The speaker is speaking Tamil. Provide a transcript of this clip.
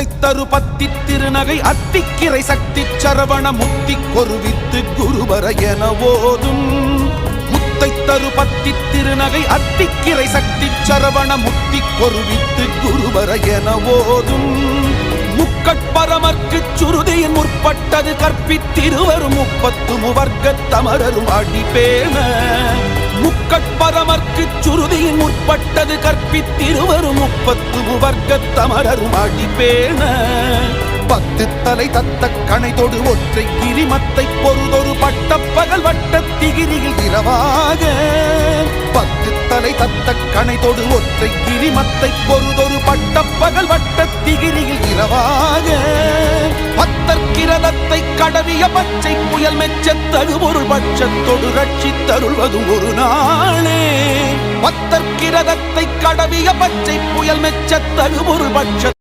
முத்தைத்தரு பத்தி திருநகை அத்திக்கிரை சக்தி சரவண முத்தி கொருவித்து குருவர என ஓதும். முத்தைத்தரு பத்தி திருநகை அத்திக்கிரை சக்தி சரவண முத்தி கொருவித்து குருவர என ஓதும். முக்கட்பரமர்க்கு சுருதியின் முற்பட்டது கற்பித்திருவரும் 30 முவர்க்கத் தமரரும் அடிபேண. முக்கட்பரமர்க்கு சுருதியின் முற்பட்டது கற்பித்திருவரும் 30 முவர்க்கத் தமரரும் அடிபேண. 10 தலை தத்த கணைதொடு ஒற்றை கிரிமத்தை பொருதொரு பட்டப்பகல் வட்டத்திகிரியில் இரவாக. 10 தலை தத்த கணைதொடு ஒற்றை கிரிமத்தை பொருதொரு பட்டப்பகல் வட்டத்திகிரியில் இரவாக. பத்தற்கிரதத்தை கடவிய பச்சை புயல் மெச்சத்தகு பொருள் பட்சத்தொடு ரட்சித்தருள்வதும் ஒரு நாளே. பத்தற்கிரதத்தை கடவிய பச்சை புயல் மெச்சத்தகு பொருள் பட்ச